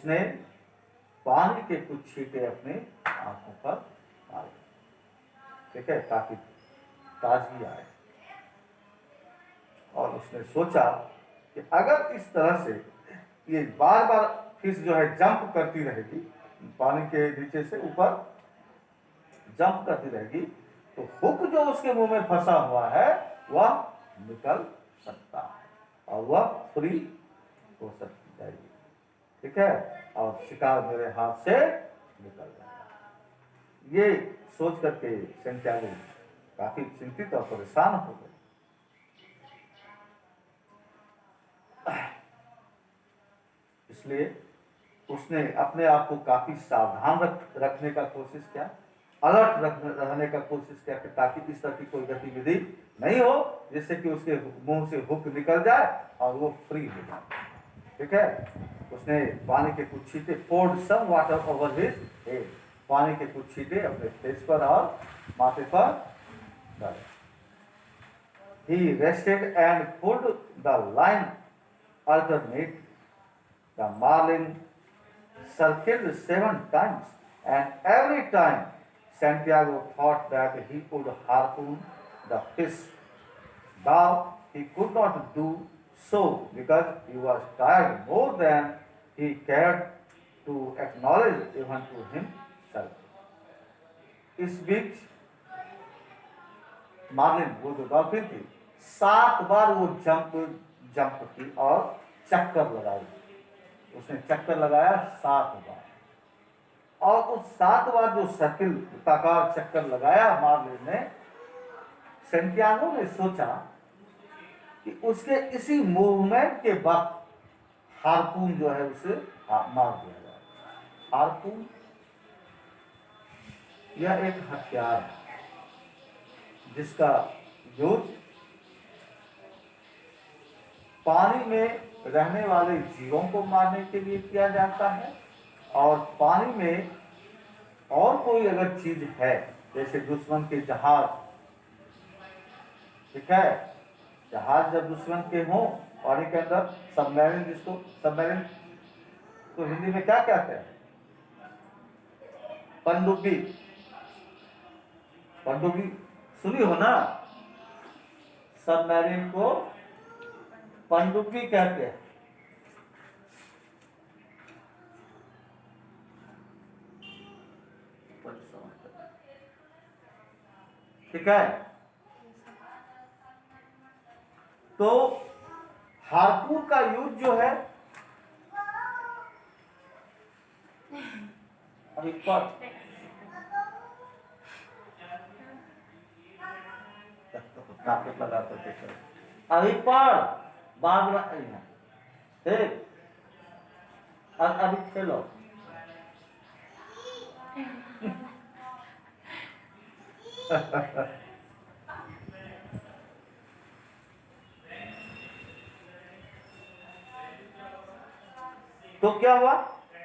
उसने पानी के कुछ छींटे अपने आंखों पर मारे, ठीक है, ताकि ताजगी आए। और उसने सोचा कि अगर इस तरह से ये बार बार फिश जो है जंप करती रहेगी, पानी के नीचे से ऊपर जंप करती रहेगी, तो हुक जो उसके मुंह में फंसा हुआ है वह निकल सकता है और वह फ्री हो सकती जाएगी, ठीक है, और शिकार मेरे हाथ से निकल जाएगा। ये सोच करके सैंटियागो काफी चिंतित और परेशान हो गए। इसलिए उसने अपने आप को काफी सावधान रखने का कोशिश किया, अलर्ट रहने का कोशिश किया कि ताकि इस तरह की कोई गतिविधि नहीं हो जिससे कि उसके मुंह से हुक निकल जाए और वो फ्री हो जाए, ठीक है। उसने पानी के कुछ छींटे poured some water over his head, पानी के कुछ छींटे अपने फेस पर और माथे पर डाले। He rested and pulled the line alternate. The marlin circled 7 times, and every time Santiago thought that he would harpoon the fish. Now he could not do so because he was tired more than he cared to acknowledge even to himself. इस बीच Marlin, वो जो dolphin थी, 7 बार वो jump की और चक्कर लगाई। उसने चक्कर लगाया 7 बार, और उस 7 बार जो सर्किल वृत्ताकार चक्कर लगाया मार्लिन ने, सैंटियागो ने सोचा कि उसके इसी मूवमेंट के वक्त हार्पून जो है उसे मार दिया जाए। हार्पून यह एक हथियार है जिसका यूज पानी में रहने वाले जीवों को मारने के लिए किया जाता है, और पानी में और कोई अगर चीज है, जैसे दुश्मन के जहाज, ठीक है, जहाज जब दुश्मन के हों पानी के अंदर, सबमरीन, जिसको सबमरीन तो हिंदी में क्या कहते हैं, पनडुब्बी, पनडुब्बी सुनी हो ना, सबमरीन को पनडुब्बी कहते हैं। ठीक है, तो हार्पून का यूज जो है, अभी पर लगा करके अभी पर बाद में ठीक, अभी खेलो। तो क्या हुआ,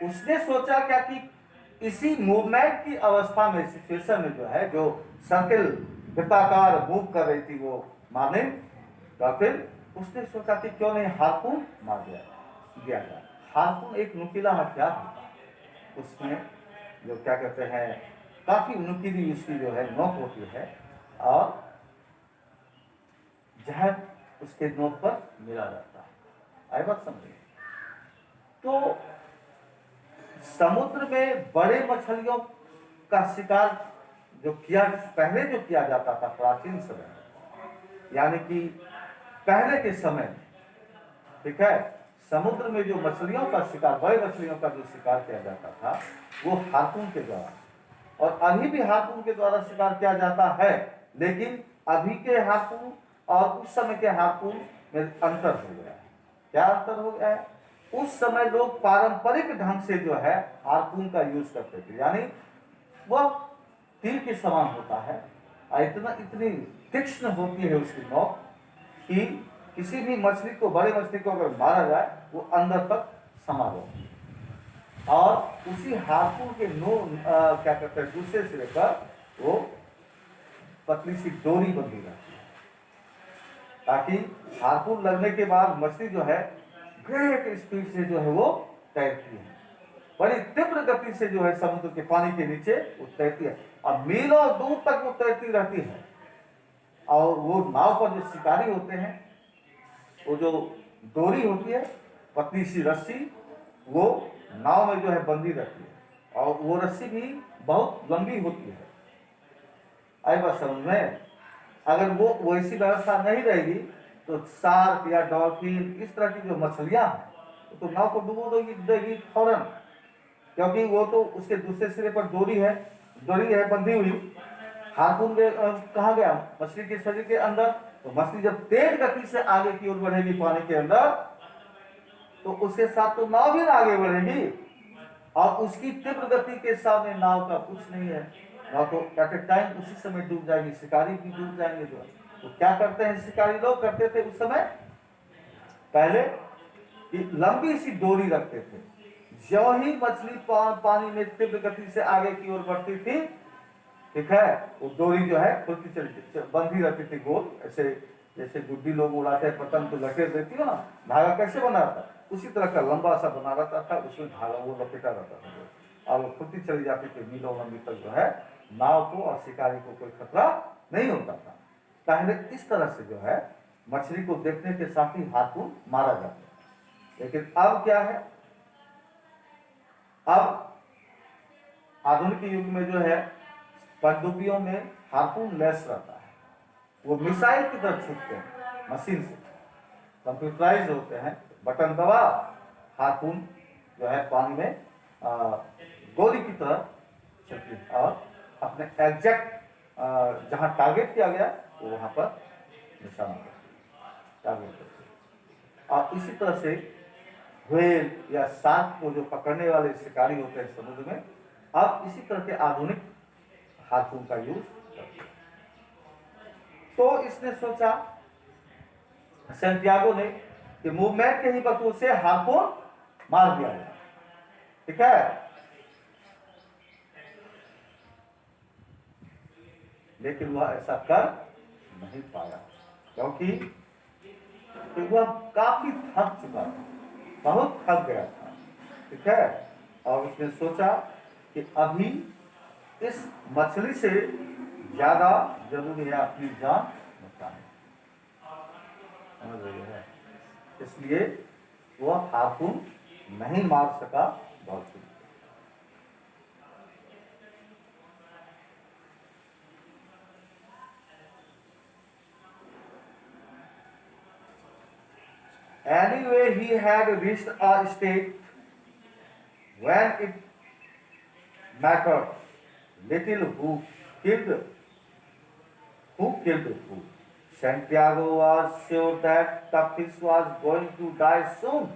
उसने सोचा क्या कि इसी मूवमेंट की अवस्था में, सिचुएशन में जो है, जो सर्किल वृत्ताकार मूव कर रही थी वो मार्लिन, तो फिर उसने सोचा कि क्यों नहीं हार्पून मार दिया जाए। हार्पून एक नुकीला हथियार होता है, उसमें जो क्या कहते हैं, काफी नुकीली उसकी जो है नोक होती है, और जहर उसके नोक पर मिला जाता है। आई बात समझिए। तो समुद्र में बड़े मछलियों का शिकार जो पहले जो किया जाता था प्राचीन समय में, यानी कि पहले के समय में, ठीक है, समुद्र में जो मछलियों का शिकार, बड़े मछलियों का जो शिकार किया जाता था वो हार्पून के द्वारा, और अभी भी हार्पून के द्वारा शिकार किया जाता है, लेकिन अभी के हार्पून और उस समय के हार्पून में अंतर हो गया है। क्या अंतर हो गया है, उस समय लोग पारंपरिक ढंग से जो है हार्पून का यूज करते थे, यानी वह तीर के समान होता है, इतनी तीक्ष्ण होती है उसकी नोक कि किसी भी मछली को, बड़े मछली को अगर मारा जाए वो अंदर तक समा जाए, और उसी हार्पून के क्या कहते हैं, दूसरे सिरे पर वो पतली सी डोरी बंधी रहती है, ताकि हार्पून लगने के बाद मछली जो है ग्रेट स्पीड से जो है वो तैरती है, बड़ी तीव्र गति से जो है समुद्र के पानी के नीचे वो तैरती है, और मीलों दूर तक वो तैरती रहती है। और वो नाव पर जो शिकारी होते हैं, वो जो डोरी होती है, पतली सी रस्सी, वो नाव में जो है बंधी रहती है, और वो रस्सी भी बहुत लंबी होती है। आई बात समझ में? अगर वो वैसी व्यवस्था नहीं रहेगी तो शार्क या डॉल्फिन इस तरह की जो मछलियां हैं तो नाव को डुबो देगी फौरन, क्योंकि वो तो उसके दूसरे सिरे पर डोरी है बंधी हुई। हार्पून कहाँ गया? मछली के शरीर के अंदर। तो मछली जब तेज गति से आगे की ओर बढ़ेगी पानी के अंदर, तो उसके साथ तो नाव भी आगे बढ़ेगी, और उसकी तीव्र गति के सामने नाव का कुछ नहीं है। नाव तो एट ए टाइम उसी समय डूब जाएगी, शिकारी भी डूब जाएंगे। तो क्या करते हैं शिकारी लोग? करते थे उस समय पहले कि लंबी सी डोरी रखते थे। जो ही मछली पानी में तीव्र गति से आगे की ओर बढ़ती थी, ठीक है, वो डोरी जो है खुलती चली बंधी रहती थी गोल, ऐसे जैसे गुड्डी लोग उड़ाते हैं पतंग तो लपेट देती हो ना, धागा कैसे बना रहता, उसी तरह का लंबा सा बना रहता था, उसमें धागा वो लपेटा रहता था, और वो खुलती चली जाती थी मीलों लंबी तक। जो है नाव को और शिकारी को कोई खतरा नहीं होता था। पहले इस तरह से जो है मछली को देखने के साथ ही हार्पून मारा जाता है। लेकिन अब क्या है? अब आधुनिक युग में जो है पनडुब्बियों में हार्पून लेस रहता है, वो मिसाइल की तरह छूटते हैं, मशीन से कंप्यूटराइज होते हैं, बटन दबा, हार्पून जो है पानी में गोली की तरह चलती है, और अपने एग्जैक्ट जहां टारगेट किया गया वो वहां पर निशाना टारगेट करती है। और इसी तरह से व्हेल या शार्क को जो पकड़ने वाले शिकारी होते हैं समुद्र में, अब इसी तरह के आधुनिक हार्पून का यूज करते हैं। तो इसने सोचा सैंटियागो ने कि मूवमेंट के ही बतूर से हार्पून मार दिया जाए, ठीक है। लेकिन वह ऐसा कर नहीं पाया, क्योंकि वह काफी थक चुका था, बहुत थक गया था, ठीक है। और उसने सोचा कि अभी इस मछली से ज्यादा जरूरी है अपनी जान बचाना, समझ रही है। इसलिए वह हार्पून नहीं मार सका dolphin. Anyway, he had reached a state when it mattered little who killed who. Santiago was sure that the fish was going to die soon.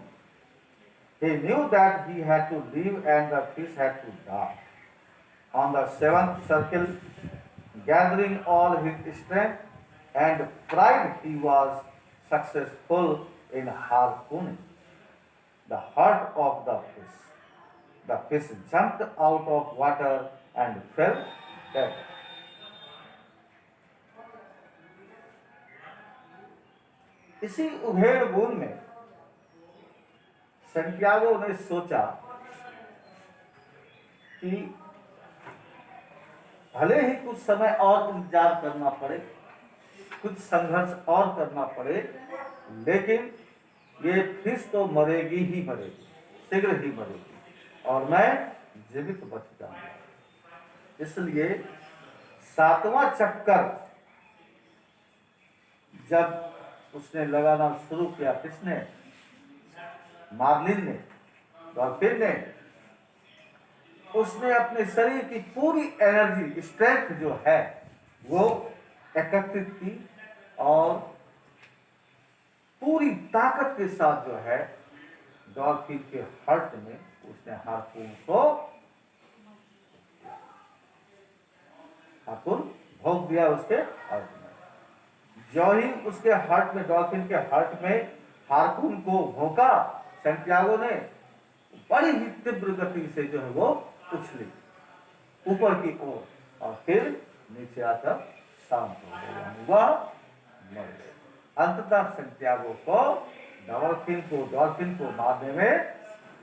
He knew that he had to live and the fish had to die. On the seventh circle, gathering all his strength and pride, he was successful in harpooning the heart of the fish. The fish jumped out of water and fell dead. इसी उधेड़ बुन में Santiago ने सोचा कि भले ही कुछ समय और इंतजार करना पड़े, कुछ संघर्ष और करना पड़े, लेकिन ये फिश तो मरेगी ही मरेगी, शीघ्र ही मरेगी, और मैं जीवित बच जाऊंगा। इसलिए सातवां चक्कर जब उसने लगाना शुरू किया, किसने? मार्लिन ने, डॉल्फिन ने, उसने अपने शरीर की पूरी एनर्जी, स्ट्रेंथ जो है वो एकत्रित की, और पूरी ताकत के साथ जो है डॉल्फिन के हार्ट में उसने हार्पून भोंक दिया उसके हार्ट में। जो ही उसके हार्ट में, डॉल्फिन के हार्ट में हार्पून को भोंका सैंटियागो ने, बड़ी ही तीव्र गति से जो है वो उछली ऊपर की ओर, और फिर नीचे आकर शांत हो गया, वह मर गया। अंततः सैंटियागो को डॉल्फिन को मारने में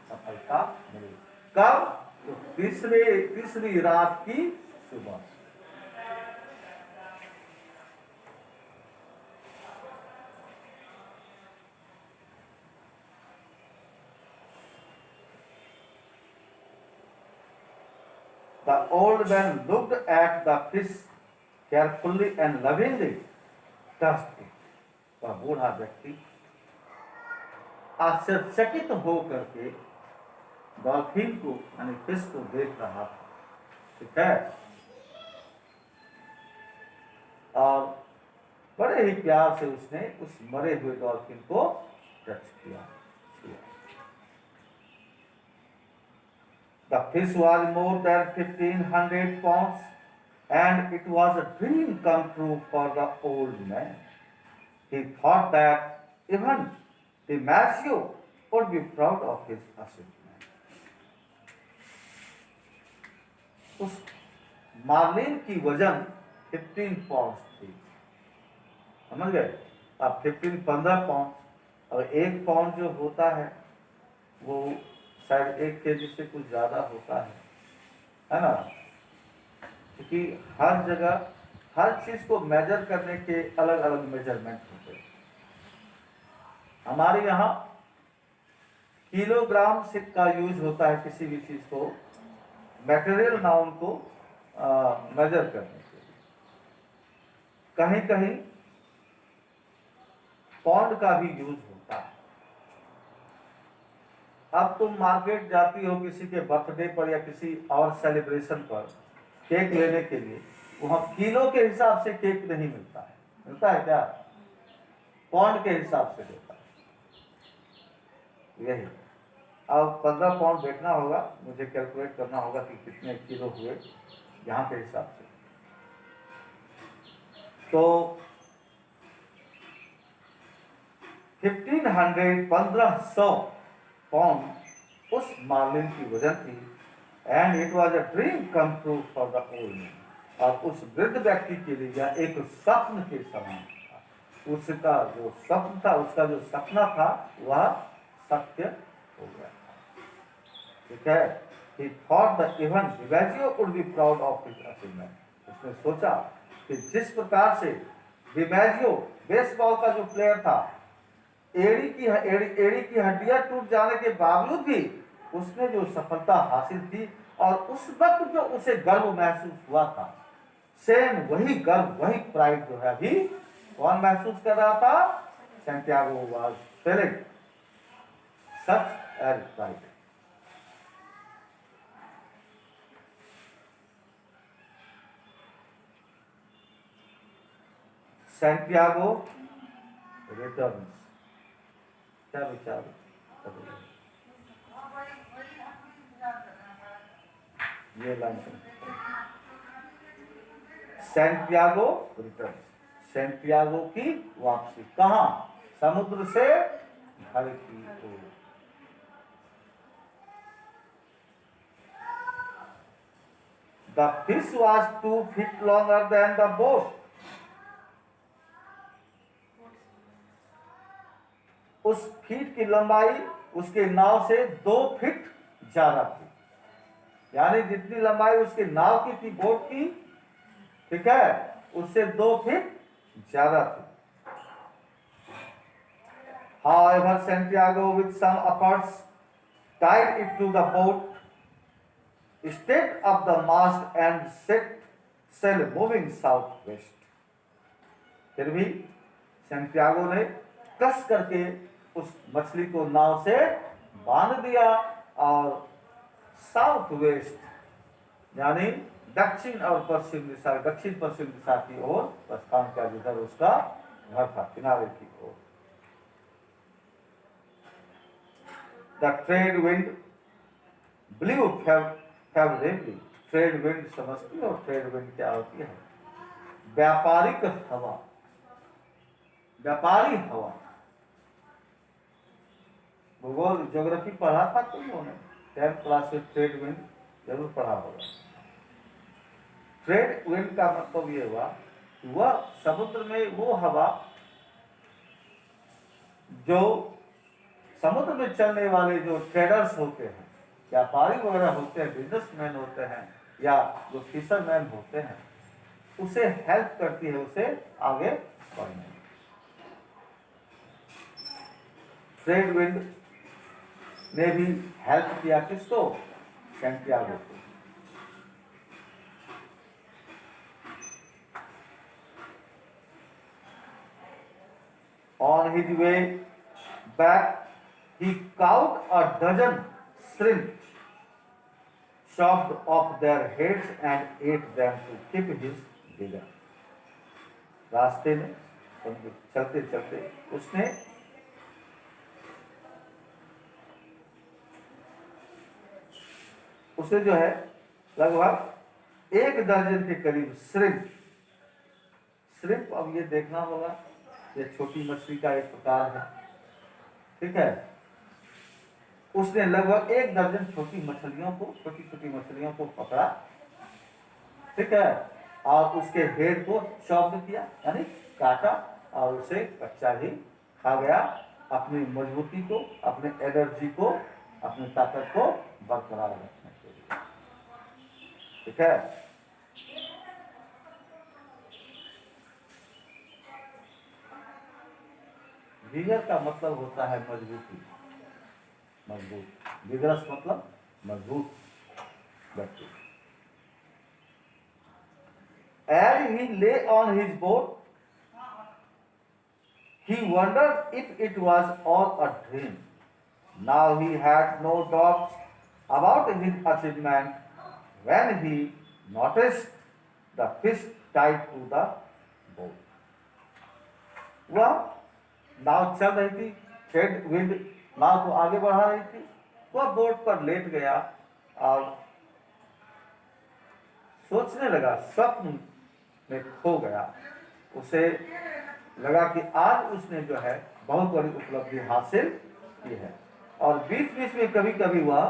सफलता मिली। कब? तो तीसरी रात की सुबह। The old man looked at the fish carefully and lovingly touched it. वह बूढ़ा व्यक्ति आश्चर्यचकित हो करके डॉल्फिन को यानी फिश को देख रहा था। ठीक है, और बड़े ही प्यार से उसने उस मरे हुए डॉल्फिन को टच किया। The fish was more than 1,500 pounds, and it was a dream come true for the old man. He thought that even DiMaggio would be proud of his achievement. उस मार्लिन की वजन 15 pound थी, समझ गए? अब 15 pound और 1 pound जो होता है वो शायद 1 केजी से कुछ ज्यादा होता है ना? क्योंकि हर जगह हर चीज को मेजर करने के अलग अलग मेजरमेंट होते हैं। हमारे यहाँ किलोग्राम से का यूज होता है किसी भी चीज को मटेरियल नाउन को मेजर करने के लिए। कहीं कहीं पाउंड का भी यूज होता है। अब तुम मार्केट जाती हो किसी के बर्थडे पर या किसी और सेलिब्रेशन पर केक लेने के लिए, वहां किलो के हिसाब से केक नहीं मिलता है। मिलता है क्या? पाउंड के हिसाब से देता है। यही अब 15 पाउंड देखना होगा, मुझे कैलकुलेट करना होगा कि कितने किलो हुए यहाँ के हिसाब से। तो 1500 पाउंड उस मार्लिन की वजन थी। And it was a dream come true for the old man, और उस वृद्ध व्यक्ति के लिए यह एक स्वप्न के समान था। उसका जो स्वप्न था, उसका जो सपना था, वह सत्य हो गया। ठीक है, he thought that even DiMaggio would be proud of his achievement. उसने सोचा कि जिस प्रकार से डिमैजियो बेसबॉल का जो प्लेयर था, एड़ी की हड्डियां टूट जाने के बावजूद भी उसने जो सफलता हासिल की और उस वक्त जो उसे गर्व महसूस हुआ था, सेम वही गर्व, वही प्राइड जो है अभी कौन महसूस कर रहा था? Santiago was feeling such as pride. Santiago returns. क्या विचार? ये लाइन सैंटियागो रिटर्न्स, सैंटियागो की वापसी। कहां? समुद्र से घर की ओर। The fish was 2 feet longer than the boat. उस फीट की लंबाई उसके नाव से 2 फीट ज्यादा थी, यानी जितनी लंबाई उसके नाव की थी, बोट की, ठीक है, उससे 2 फीट ज्यादा थी। However, Santiago with some efforts tied it to the boat, stayed up the mast and set sail moving southwest. फिर भी सैंटियागो ने कस करके उस मछली को नाव से बांध दिया और साउथ वेस्ट यानी दक्षिण और पश्चिम दिशा, दक्षिण पश्चिम दिशा की ओर प्रस्थान किया, जिधर उसका घर था, किनारे की ओर। The trade wind blew favourably. Trade wind समझती हो? ट्रेड विंड क्या होती है? व्यापारिक हवा, व्यापारी हवा। भूगोल ज्योग्राफी पढ़ा था तुम लोगों ने? 10th क्लास में ट्रेड विंड जरूर पढ़ा होगा। ट्रेड विंड का मतलब ये हुआ कि वह समुद्र में वो हवा जो समुद्र में चलने वाले जो ट्रेडर्स होते हैं, व्यापारी वगैरह होते हैं, बिजनेसमैन होते हैं, या जो फिशरमैन होते हैं, उसे हेल्प करती है उसे आगे बढ़ने में। ट्रेड विंड ने भी हेल्प किया किसको? सैंटियागो को। On his way back, he caught a dozen shrimp, chopped off their heads and ate them to keep his vigor. रास्ते में चलते चलते उसे जो है लगभग 1 दर्जन के करीब श्रिम्प, अब ये देखना होगा, ये छोटी मछली का एक प्रकार है, ठीक है। उसने लगभग 1 दर्जन छोटी छोटी मछलियों को पकड़ा, ठीक है, और उसके हेड को चॉप किया, यानी काटा, और उसे कच्चा ही खा गया, अपनी मजबूती को, अपने एनर्जी को, अपनी ताकत को बरकरार रखने के लिए, ठीक है। विगर का मतलब होता है मजबूत, विगरस मतलब मजबूत व्यक्ति। As he lay on his boat, he wondered if it was all a dream. Now he had no doubts about his achievement when he noticed the fish tied to the boat. वह नाव चल रही थी, trade wind नाव को आगे बढ़ा रही थी, वह बोट पर लेट गया और सोचने लगा, स्वप्न में खो गया। उसे लगा कि आज उसने जो है बहुत बड़ी उपलब्धि हासिल की है। और बीच बीच में कभी कभी वह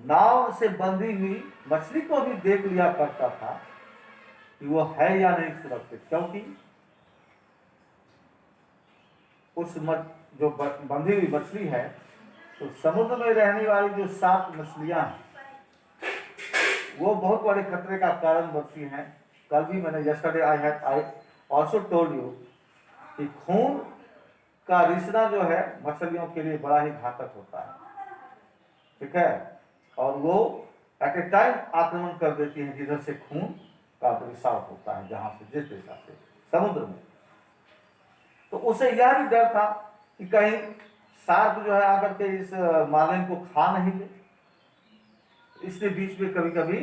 नाव से बंधी हुई मछली को भी देख लिया करता था कि वो है या नहीं सुरक्षित, क्योंकि उस जो बंधी हुई मछली है, तो समुद्र में रहने वाली जो 7 मछलियां हैं, वो बहुत बड़े खतरे का कारण बनती हैं। कल भी मैंने yesterday I also told you कि खून का रिसना जो है मछलियों के लिए बड़ा ही घातक होता है, ठीक है, और वो एट ए टाइम आक्रमण कर देती है जिधर से खून का रिसाव होता है, जहां से जिस दिशा से समुद्र में। तो उसे यह भी डर था कि कहीं शार्क जो है आकर के इस मालिन को खा नहीं ले, इसलिए बीच में कभी कभी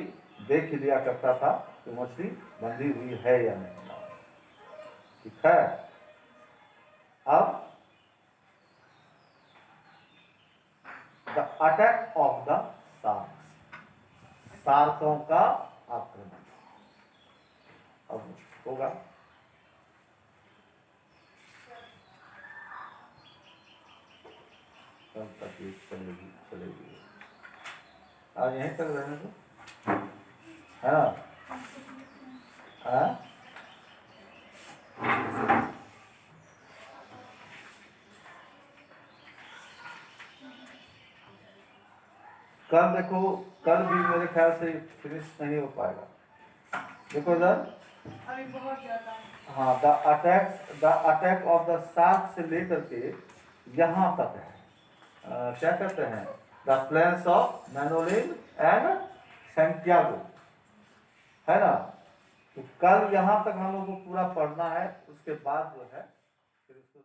देख ही लिया करता था कि मछली बंधी हुई है या नहीं, ठीक है। अब the attack of the sharks, शार्कों का आक्रमण अब होगा। कब तक ये चलेगी आज यहीं तक रहने दो, है ना। कल देखो, कल भी मेरे ख्याल से फिनिश नहीं हो पाएगा। देखो इधर, अभी बहुत ज्यादा है। हाँ, the attack of the shark से लेकर के यहाँ तक है। क्या कहते हैं, the plains of Manolin and Santiago, है ना। तो कल यहाँ तक हम लोग को पूरा पढ़ना है, उसके बाद जो है फिर उसको